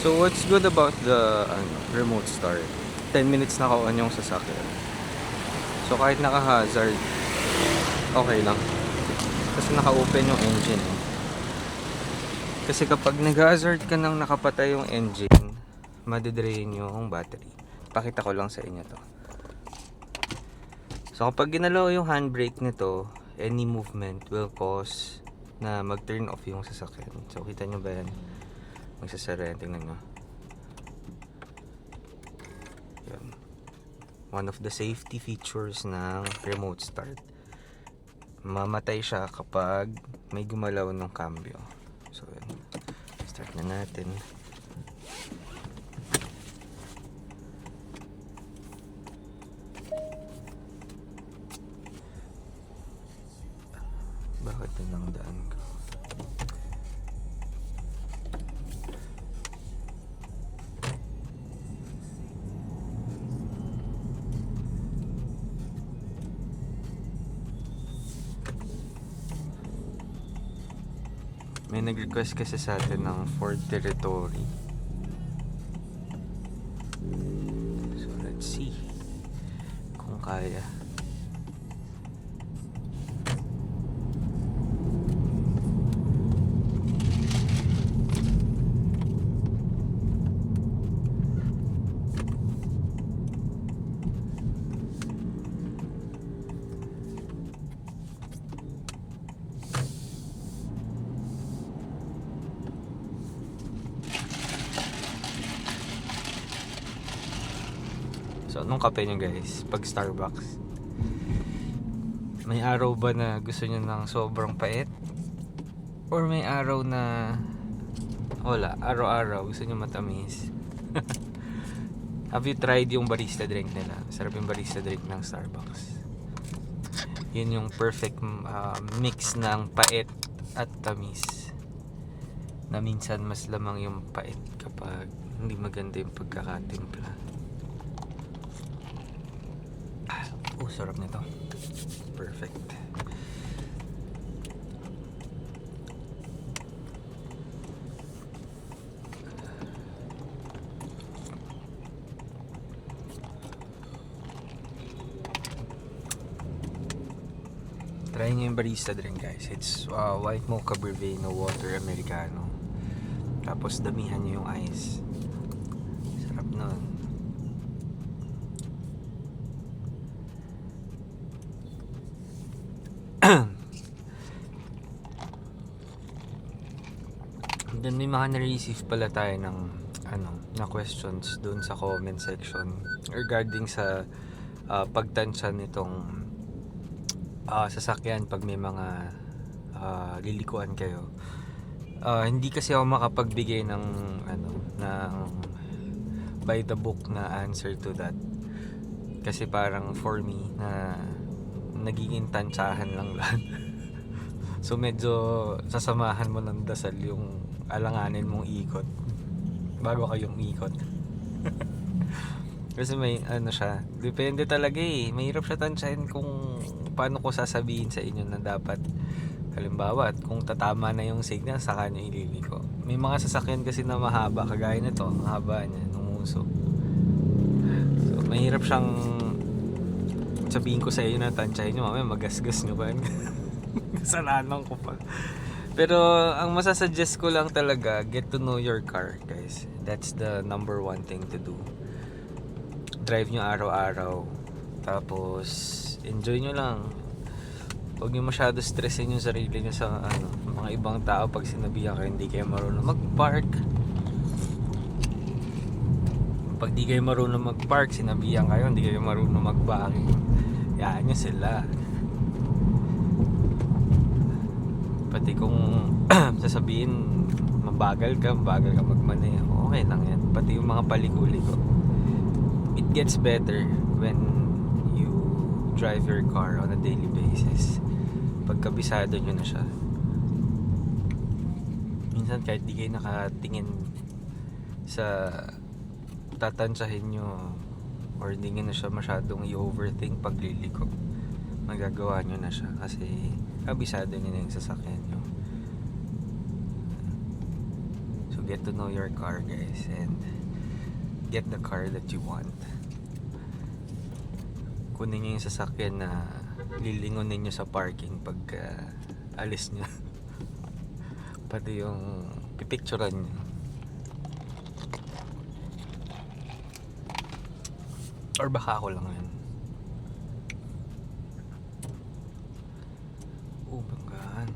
So what's good about the remote start? 10 minutes naka-on yung sasakyan. So kahit naka-hazard, okay lang. Kasi naka-open yung engine. Kasi kapag nag-hazard ka nang nakapatay yung engine, madidrain yung battery. Pakita ko lang sa inyo to. So kapag ginalaw yung handbrake nito, any movement will cause na mag-turn off yung sasakyan. So kita nyo ba yan? Magsasara yan, tingnan nyo. Yan. One of the safety features ng remote start. Mamatay siya kapag may gumalaw ng cambio. So yan. Start na natin. Bakit yun ang daan ko? May nag-request kasi sa atin ng Ford Territory. So let's see kung kaya. So, anong kape nyo guys? Pag Starbucks, may araw ba na gusto nyo ng sobrang pait? Or may araw na wala, araw-araw gusto nyo matamis? Have you tried yung barista drink nila? Sarap yung barista drink ng Starbucks. Yun yung perfect mix ng pait at tamis. Na minsan mas lamang yung pait kapag hindi maganda yung pagkakatimpla. Oh, sarap nito. Perfect. Try nyo yung barista drink guys. It's white mocha brevet, no water, americano. Tapos damihan nyo yung ice. Sarap nun. Then may mga na-receive pala tayo ng na questions doon sa comment section regarding sa pagtansya nitong sasakyan pag may mga lilikuan kayo. Hindi kasi ako makapagbigay ng ng by the book na answer to that. Kasi parang for me na nagiging tansyahan lang lahat. So medyo sasamahan mo ng dasal yung alanganin mong ikot bago kayong ikot. Kasi may siya, depende talaga eh. Mahirap siya tansyahin kung paano ko sasabihin sa inyo na dapat, halimbawa kung tatama na yung signal saka nyo ililiko. May mga sasakyan kasi na mahaba, kagaya nito, ang haba niya ng uso. So mahirap siyang sabihin ko sa inyo na tansyahin nyo, mamaya magasgas nyo ba? Kasalanan ko pa. Pero ang masasuggest ko lang talaga, get to know your car guys. That's the number one thing to do. Drive nyo araw-araw, tapos enjoy nyo lang. Huwag nyo masyado stressin yung sarili nyo sa mga ibang tao pag sinabihan kayo hindi kayo marunong mag-park. Pag di kayo marunong mag-park, sinabihan kayo hindi kayo marunong mag-parking. Yan nyo sila. Pati kung sasabihin mabagal ka magmaneho, okay lang yan. Pati yung mga palikuli ko, it gets better when you drive your car on a daily basis. Pagkabisado nyo na siya, minsan kahit di kayo nakatingin sa tatansyahin nyo or hindi nyo na siya masyadong i-overthink pagliliko, magagawa nyo na siya kasi kabisado nyo na yung sasakyan nyo. So get to know your car, guys, and get the car that you want. Kunin nyo yung sasakyan na lilingon ninyo sa parking pag alis nyo. Pati yung pipicturan nyo. Or baka ako lang yan. Banggaan.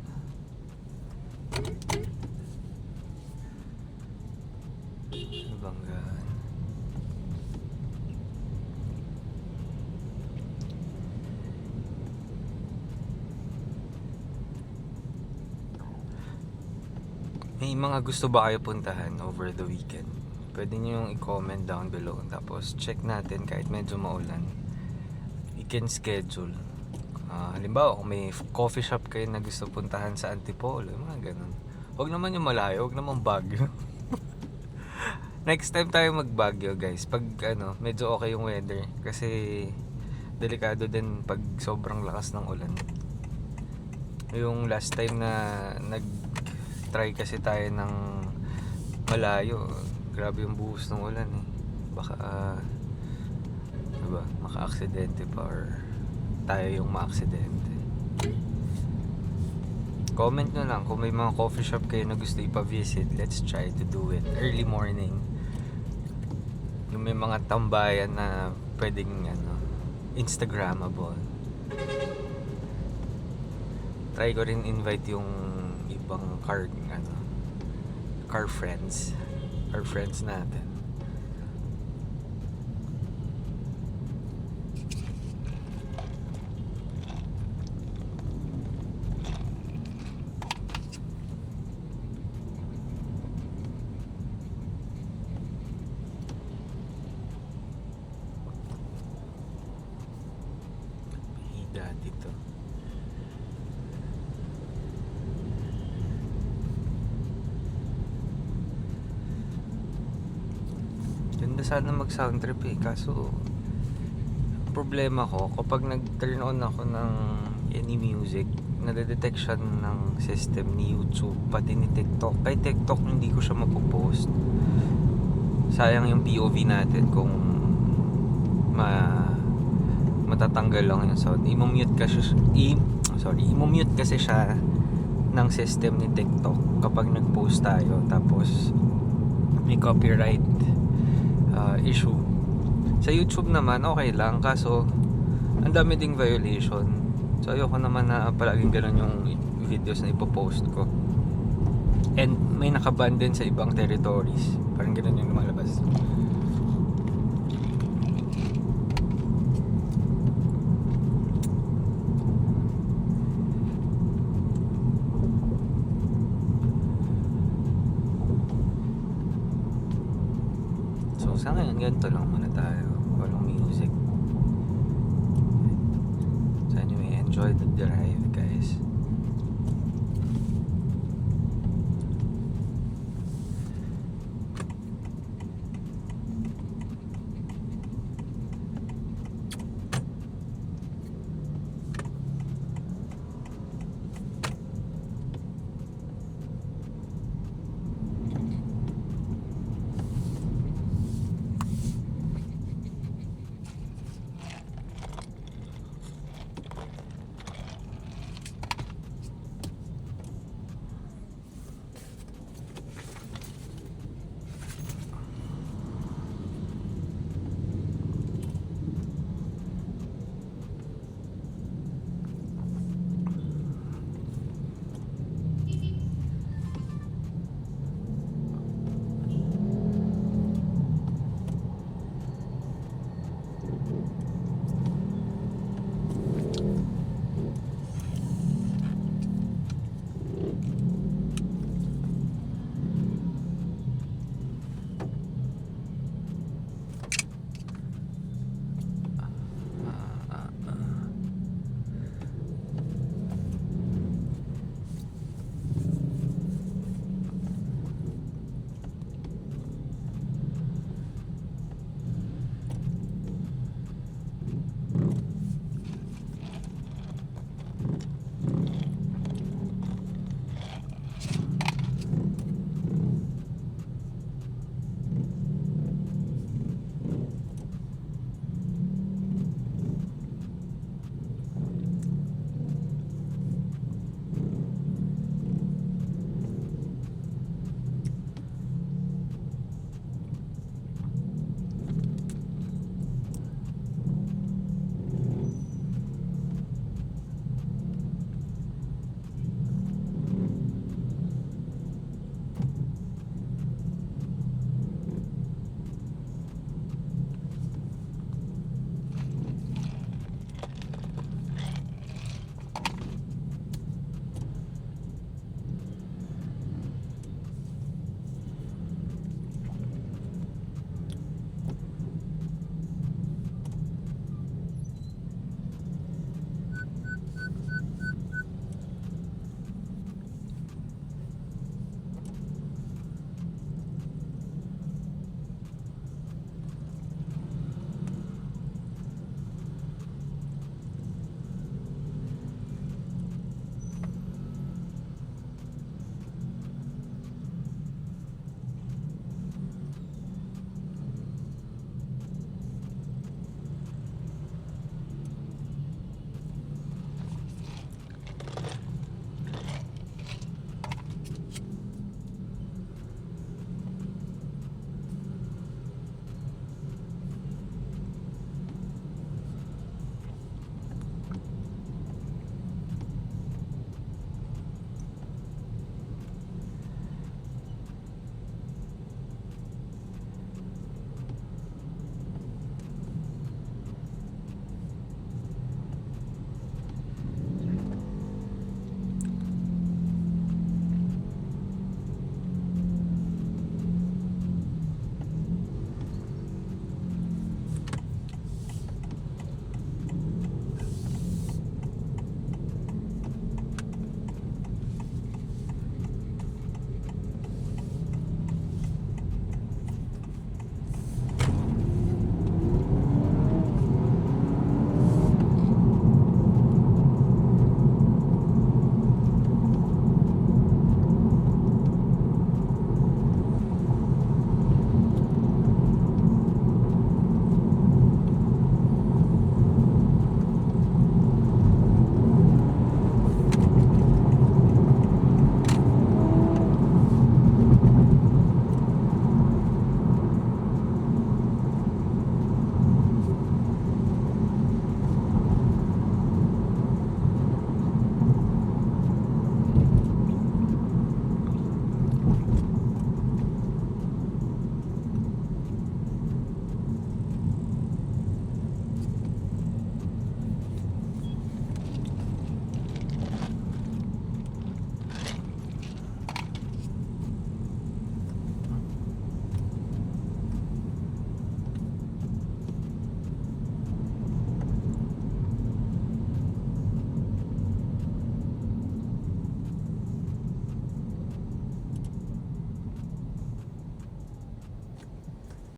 Banggaan. May mga gusto ba kayo puntahan over the weekend? Pwede nyo yung i-comment down below. Tapos check natin kahit medyo maulan. We can schedule. Halimbawa, kung may coffee shop kayo na gusto puntahan sa Antipolo, mga ganun. Huwag naman yung malayo, huwag naman Baguio. Next time tayo mag-Baguio, guys. Pag medyo okay yung weather. Kasi delikado din pag sobrang lakas ng ulan. Yung last time na try kasi tayo ng malayo, grabe yung buhos ng ulan eh. Baka diba, maka-aksidente pa or tayo yung ma-aksidente. Comment nyo lang kung may mga coffee shop kayo na gusto ipa-visit. Let's try to do it early morning. Yung may mga tambayan na pwedeng Instagrammable. Try ko rin invite yung ibang car friends, our friends natin. Hida dito. Ganda sana mag sound trip eh, kaso problema ko kapag nag-turn on ako ng any music, nade-detect siya ng system ni YouTube pati ni TikTok. Kay TikTok hindi ko siya mapopost. Sayang yung POV natin kung matatanggal lang yung sound. I-mute kasi siya ng system ni TikTok kapag nag-post tayo tapos may copyright issue. Sa YouTube naman okay lang, kaso ang dami ding violation. So ayoko naman na palaging ganun yung videos na ipopost ko. And may nakaban din sa ibang territories. Parang ganun yung lumalabas. So sa ngayon, ganito lang muna tayo. Walang music. So anyway, enjoy the drive.